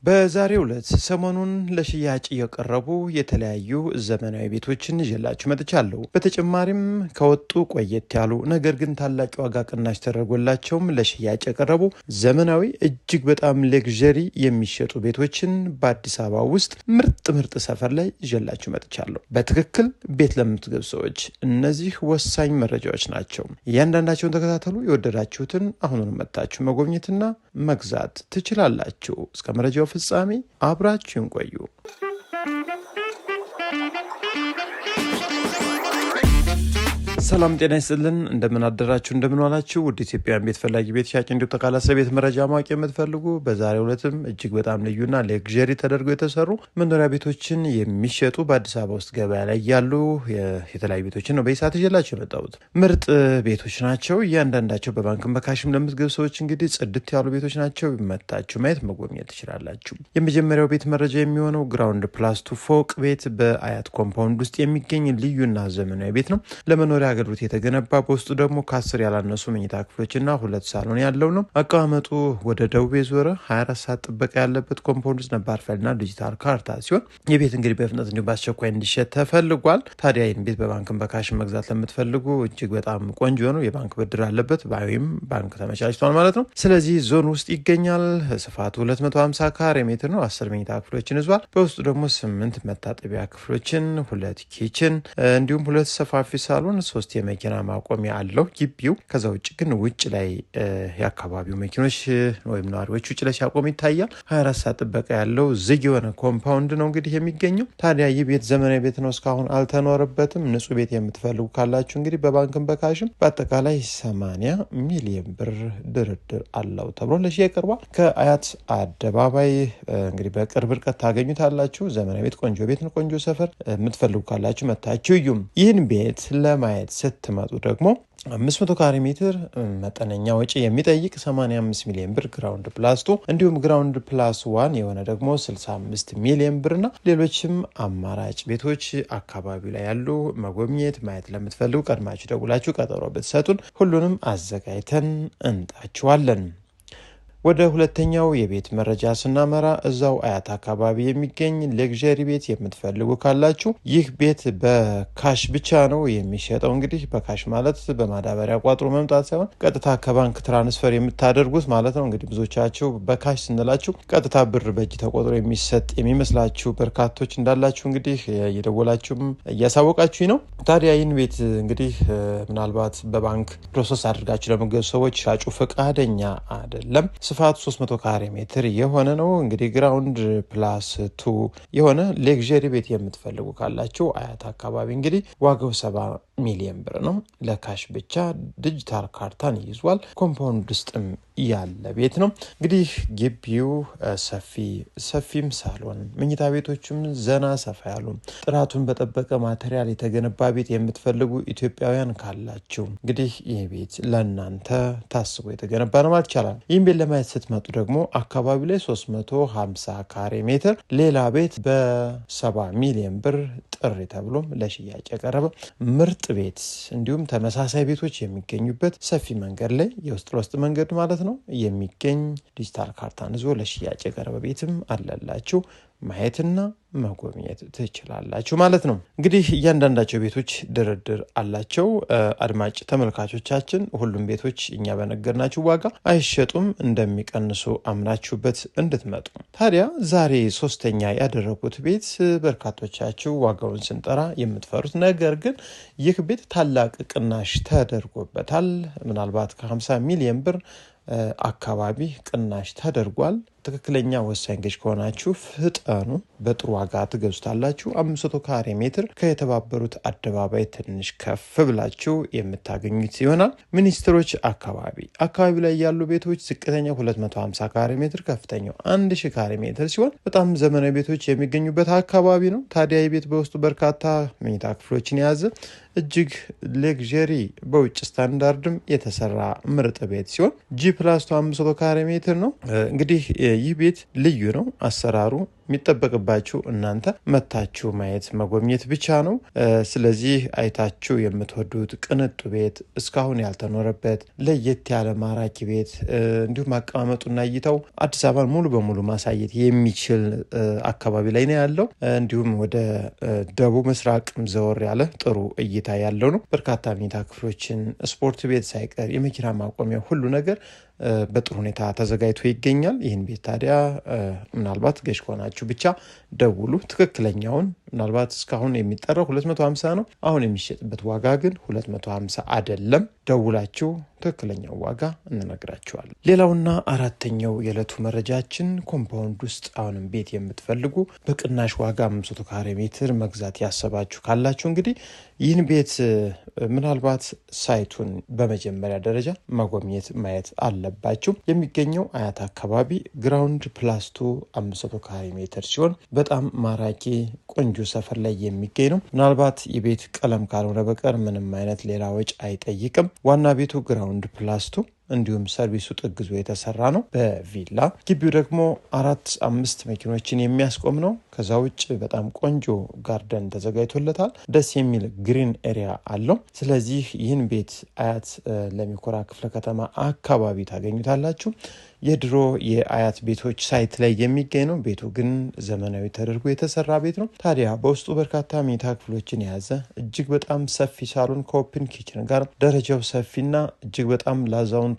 በዛሬው ዕለት ሰሞኑን ለሽያጭ የቀረቡ የተለያዩ ዘመናዊ ቤቶችን ይዤላችሁ መጥቻለሁ። በተጨማሪም ከወጡ ቆየት ያሉ ነገር ግን ታላቅ ዋጋ ቅናሽ ተደርጎላቸውም ለሽያጭ የቀረቡ ዘመናዊ እጅግ በጣም ሌግዠሪ የሚሸጡ ቤቶችን በአዲስ አበባ ውስጥ ምርጥ ሰፈር ላይ ይዤላችሁ መጥቻለሁ። በትክክል ቤት ለምትገዙ ሰዎች እነዚህ ወሳኝ መረጃዎች ናቸው። እያንዳንዳቸውን ተከታተሉ። የወደዳችሁትን አሁኑን መጥታችሁ መጎብኘትና መግዛት ትችላላችሁ። እስከ መረጃው ፍጻሜ አብራችሁን ቆዩ። ሰላም ጤና ይስጥልን። እንደምን አደራችሁ፣ እንደምን ዋላችሁ ውድ ኢትዮጵያውያን ቤት ፈላጊ ቤት ሻጭ እንዲሁ ጠቅላላ ስለ ቤት መረጃ ማወቅ የምትፈልጉ በዛሬው ዕለትም እጅግ በጣም ልዩና ሌግዠሪ ተደርገው የተሰሩ መኖሪያ ቤቶችን የሚሸጡ በአዲስ አበባ ውስጥ ገበያ ላይ ያሉ የተለያዩ ቤቶችን ነው በሰዓት ይዤላችሁ የመጣሁት። ምርጥ ቤቶች ናቸው። እያንዳንዳቸው በባንክም በካሽም ለምትገቡ ሰዎች እንግዲህ ጽድት ያሉ ቤቶች ናቸው። መታችሁ ማየት መጎብኘት ትችላላችሁ። የመጀመሪያው ቤት መረጃ የሚሆነው ግራውንድ ፕላስ 2 ፎቅ ቤት በአያት ኮምፓውንድ ውስጥ የሚገኝ ልዩና ዘመናዊ ቤት ነው። ለመኖሪያ አገልግሎት የተገነባ በውስጡ ደግሞ ከ10 ያላነሱ መኝታ ክፍሎችና 2 ሳሎን ያለው ነው። አቀማመጡ ወደ ደቡብ የዞረ 24 ሰዓት ጥበቃ ያለበት ኮምፓውንድ ውስጥ ነባር ፋይልና ዲጂታል ካርታ ሲሆን የቤት እንግዲህ በፍጥነት እንዲሁም በአስቸኳይ እንዲሸጥ ተፈልጓል። ታዲያ ይህን ቤት በባንክ በካሽ መግዛት ለምትፈልጉ እጅግ በጣም ቆንጆ ነው። የባንክ ብድር አለበት ወይም ባንክ ተመቻችቷል ማለት ነው። ስለዚህ ዞን ውስጥ ይገኛል። ስፋቱ 250 ካሬ ሜትር ነው። 10 መኝታ ክፍሎችን ይዟል። በውስጡ ደግሞ 8 መታጠቢያ ክፍሎችን፣ 2 ኪችን እንዲሁም 2 ሰፋፊ ሳሎን፣ 3 የመኪና ማቆሚያ አለው ግቢው። ከዛ ውጭ ግን ውጭ ላይ የአካባቢው መኪኖች ወይም ነዋሪዎች ውጭ ላይ ሲያቆሙ ይታያል። 24 ሰዓት ጥበቃ ያለው ዝግ የሆነ ኮምፓውንድ ነው እንግዲህ የሚገኘው። ታዲያ ይህ ቤት ዘመናዊ ቤት ነው። እስካሁን አልተኖረበትም። ንጹህ ቤት የምትፈልጉ ካላችሁ እንግዲህ በባንክም በካሽም በአጠቃላይ 80 ሚሊዮን ብር ድርድር አለው ተብሎ ለሽያጭ ቀርቧል። ከአያት አደባባይ እንግዲህ በቅርብ ርቀት ታገኙታላችሁ። ዘመናዊ ቤት፣ ቆንጆ ቤት ነው። ቆንጆ ሰፈር የምትፈልጉ ካላችሁ መታችሁ እዩም። ይህን ቤት ለማየት ስትመጡ ደግሞ 500 ካሬ ሜትር መጠነኛ ወጪ የሚጠይቅ 85 ሚሊዮን ብር ግራውንድ ፕላስ 2 እንዲሁም ግራውንድ ፕላስ 1 የሆነ ደግሞ 65 ሚሊዮን ብርና ሌሎችም አማራጭ ቤቶች አካባቢው ላይ ያሉ መጎብኘት ማየት ለምትፈልጉ ቀድማችሁ ደውላችሁ ቀጠሮ ብትሰጡን ሁሉንም አዘጋጅተን እንጣችኋለን። ወደ ሁለተኛው የቤት መረጃ ስናመራ እዛው አያት አካባቢ የሚገኝ ሌግዠሪ ቤት የምትፈልጉ ካላችሁ ይህ ቤት በካሽ ብቻ ነው የሚሸጠው። እንግዲህ በካሽ ማለት በማዳበሪያ ቋጥሮ መምጣት ሳይሆን ቀጥታ ከባንክ ትራንስፈር የምታደርጉት ማለት ነው። እንግዲህ ብዙዎቻችሁ በካሽ ስንላችሁ ቀጥታ ብር በእጅ ተቆጥሮ የሚሰጥ የሚመስላችሁ በርካቶች እንዳላችሁ እንግዲህ እየደወላችሁም እያሳወቃችሁ ነው። ታዲያ ይህን ቤት እንግዲህ ምናልባት በባንክ ፕሮሰስ አድርጋችሁ ለመገዙ ሰዎች ሻጩ ፈቃደኛ አይደለም። ስፋቱ 300 ካሬ ሜትር የሆነ ነው። እንግዲህ ግራውንድ ፕላስ 2 የሆነ ሌግዠሪ ቤት የምትፈልጉ ካላችሁ አያት አካባቢ እንግዲህ ዋጋው 70 ሚሊዮን ብር ነው። ለካሽ ብቻ ዲጂታል ካርታን ይዟል። ኮምፓውንድ ውስጥም ያለ ቤት ነው። እንግዲህ ግቢው ሰፊም ሳሎን፣ መኝታ ቤቶችም ዘና ሰፋ ያሉ ጥራቱን በጠበቀ ማቴሪያል የተገነባ ቤት የምትፈልጉ ኢትዮጵያውያን ካላችሁ እንግዲህ ይህ ቤት ለእናንተ ታስቦ የተገነባ ነው ማለት ይቻላል። ይህም ቤት ለማየት ስትመጡ ደግሞ አካባቢ ላይ 350 ካሬ ሜትር ሌላ ቤት በ70 ሚሊዮን ብር ጥሪ ተብሎም ለሽያጭ የቀረበ ምርጥ ቤት እንዲሁም ተመሳሳይ ቤቶች የሚገኙበት ሰፊ መንገድ ላይ የውስጥ ለውስጥ መንገድ ማለት ነው የሚገኝ ዲጂታል ካርታን ይዞ ለሽያጭ የቀረበ ቤትም አለላችሁ። ማየትና መጎብኘት ትችላላችሁ ማለት ነው። እንግዲህ እያንዳንዳቸው ቤቶች ድርድር አላቸው። አድማጭ ተመልካቾቻችን ሁሉም ቤቶች እኛ በነገርናችሁ ዋጋ አይሸጡም፣ እንደሚቀንሱ አምናችሁበት እንድትመጡ። ታዲያ ዛሬ ሶስተኛ ያደረጉት ቤት በርካቶቻችሁ ዋጋውን ስንጠራ የምትፈሩት ነገር ግን ይህ ቤት ታላቅ ቅናሽ ተደርጎበታል። ምናልባት ከ50 ሚሊዮን ብር አካባቢ ቅናሽ ተደርጓል። ትክክለኛ ወሳኝ ገዥ ከሆናችሁ ፍጠኑ፣ በጥሩ ዋጋ ትገዙታላችሁ። 500 ካሬ ሜትር ከየተባበሩት አደባባይ ትንሽ ከፍ ብላችሁ የምታገኙት ይሆናል። ሚኒስትሮች አካባቢ ላይ ያሉ ቤቶች ዝቅተኛው 250 ካሬ ሜትር፣ ከፍተኛው 1000 ካሬ ሜትር ሲሆን በጣም ዘመናዊ ቤቶች የሚገኙበት አካባቢ ነው። ታዲያ የቤት በውስጡ በርካታ መኝታ ክፍሎችን የያዘ እጅግ ሌግዠሪ በውጭ ስታንዳርድም የተሰራ ምርጥ ቤት ሲሆን ጂ ፕላስ 500 ካሬ ሜትር ነው። እንግዲህ ይህ ቤት ልዩ ነው። አሰራሩ የሚጠበቅባችሁ እናንተ መታችሁ ማየት መጎብኘት ብቻ ነው። ስለዚህ አይታችሁ የምትወዱት ቅንጡ ቤት፣ እስካሁን ያልተኖረበት ለየት ያለ ማራኪ ቤት እንዲሁም አቀማመጡና እይታው አዲስ አበባን ሙሉ በሙሉ ማሳየት የሚችል አካባቢ ላይ ነው ያለው። እንዲሁም ወደ ደቡብ ምስራቅም ዘወር ያለ ጥሩ እይታ ያለው ነው። በርካታ መኝታ ክፍሎችን፣ ስፖርት ቤት ሳይቀር የመኪና ማቆሚያ ሁሉ ነገር በጥሩ ሁኔታ ተዘጋጅቶ ይገኛል። ይህን ቤት ታዲያ ምናልባት ገዥ ከሆናችሁ ብቻ ደውሉ። ትክክለኛውን ምናልባት እስካሁን የሚጠራው 250 ነው። አሁን የሚሸጥበት ዋጋ ግን 250 አይደለም። ደውላችሁ ትክክለኛው ዋጋ እንነግራችኋለን። ሌላውና አራተኛው የዕለቱ መረጃችን ኮምፓውንድ ውስጥ አሁንም ቤት የምትፈልጉ በቅናሽ ዋጋ 500 ካሬ ሜትር መግዛት ያሰባችሁ ካላችሁ እንግዲህ ይህን ቤት ምናልባት ሳይቱን በመጀመሪያ ደረጃ መጎብኘት ማየት አለባችሁ። የሚገኘው አያት አካባቢ ግራውንድ ፕላስ2 500 ካሬ ሜትር ሲሆን በጣም ማራኪ ቆንጆ ሰፈር ላይ የሚገኝ ነው። ምናልባት የቤት ቀለም ካልሆነ በቀር ምንም አይነት ሌላ ወጪ አይጠይቅም። ዋና ቤቱ ግራውንድ ፕላስ2 እንዲሁም ሰርቪሱ ጥግዞ የተሰራ ነው በቪላ። ግቢው ደግሞ 4-5 መኪኖችን የሚያስቆም ነው። ከዛ ውጭ በጣም ቆንጆ ጋርደን ተዘጋጅቶለታል። ደስ የሚል ግሪን ኤሪያ አለው። ስለዚህ ይህን ቤት አያት ለሚኩራ ክፍለ ከተማ አካባቢ ታገኙታላችሁ። የድሮ የአያት ቤቶች ሳይት ላይ የሚገኝ ነው። ቤቱ ግን ዘመናዊ ተደርጎ የተሰራ ቤት ነው። ታዲያ በውስጡ በርካታ መኝታ ክፍሎችን የያዘ እጅግ በጣም ሰፊ ሳሎን ከኦፕን ኪችን ጋር ደረጃው ሰፊና እጅግ በጣም ላዛውንቶችም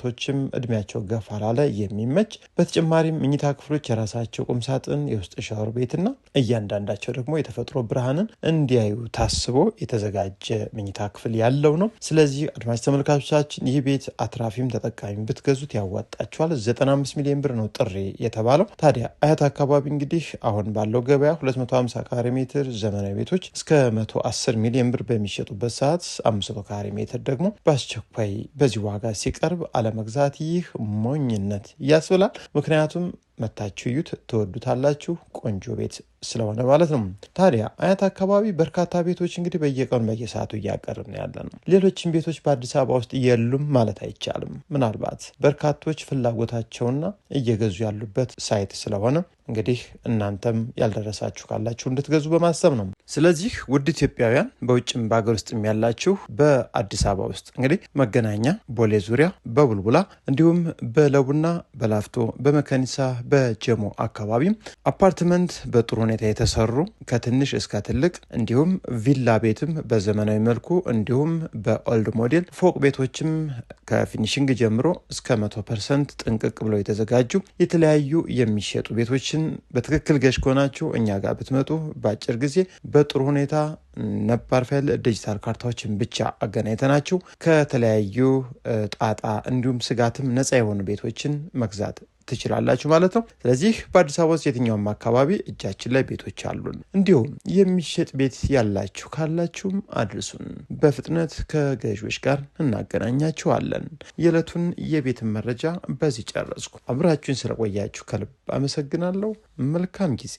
እድሜያቸው ገፋ ላለ የሚመች፣ በተጨማሪም መኝታ ክፍሎች የራሳቸው ቁም ሳጥን፣ የውስጥ ሻወር ቤትና እያንዳንዳቸው ደግሞ የተፈጥሮ ብርሃንን እንዲያዩ ታስቦ የተዘጋጀ መኝታ ክፍል ያለው ነው። ስለዚህ አድማጭ ተመልካቾቻችን ይህ ቤት አትራፊም ተጠቃሚ ብትገዙት ያዋጣችኋል። 95 ሚሊዮን ብር ነው ጥሪ የተባለው። ታዲያ አያት አካባቢ እንግዲህ አሁን ባለው ገበያ 250 ካሬ ሜትር ዘመናዊ ቤቶች እስከ 110 ሚሊዮን ብር በሚሸጡበት ሰዓት 500 ካሬ ሜትር ደግሞ በአስቸኳይ በዚህ ዋጋ ሲቀርብ አለመግዛት ይህ ሞኝነት ያስብላል። ምክንያቱም መታችሁ እዩት፣ ትወዱታላችሁ። ቆንጆ ቤት ስለሆነ ማለት ነው። ታዲያ አያት አካባቢ በርካታ ቤቶች እንግዲህ በየቀኑ በየሰዓቱ እያቀርብን ያለ ነው። ሌሎችም ቤቶች በአዲስ አበባ ውስጥ የሉም ማለት አይቻልም። ምናልባት በርካቶች ፍላጎታቸውና እየገዙ ያሉበት ሳይት ስለሆነ እንግዲህ እናንተም ያልደረሳችሁ ካላችሁ እንድትገዙ በማሰብ ነው። ስለዚህ ውድ ኢትዮጵያውያን በውጭም በሀገር ውስጥም ያላችሁ በአዲስ አበባ ውስጥ እንግዲህ መገናኛ፣ ቦሌ ዙሪያ፣ በቡልቡላ እንዲሁም በለቡና፣ በላፍቶ፣ በመከኒሳ፣ በጀሞ አካባቢ አፓርትመንት በጥሩ ሁኔታ የተሰሩ ከትንሽ እስከ ትልቅ እንዲሁም ቪላ ቤትም በዘመናዊ መልኩ እንዲሁም በኦልድ ሞዴል ፎቅ ቤቶችም ከፊኒሽንግ ጀምሮ እስከ 100% ጥንቅቅ ብለው የተዘጋጁ የተለያዩ የሚሸጡ ቤቶችን በትክክል ገዥ ከሆናችሁ እኛ ጋር ብትመጡ በአጭር ጊዜ በጥሩ ሁኔታ ነባር ፋይል ዲጂታል ካርታዎችን ብቻ አገናኝተናችሁ ከተለያዩ ጣጣ እንዲሁም ስጋትም ነፃ የሆኑ ቤቶችን መግዛት ትችላላችሁ ማለት ነው። ስለዚህ በአዲስ አበባ ውስጥ የትኛውም አካባቢ እጃችን ላይ ቤቶች አሉን። እንዲሁም የሚሸጥ ቤት ያላችሁ ካላችሁም አድርሱን፣ በፍጥነት ከገዢዎች ጋር እናገናኛችኋለን። የዕለቱን የቤትን መረጃ በዚህ ጨረስኩ። አብራችሁን ስለቆያችሁ ከልብ አመሰግናለሁ። መልካም ጊዜ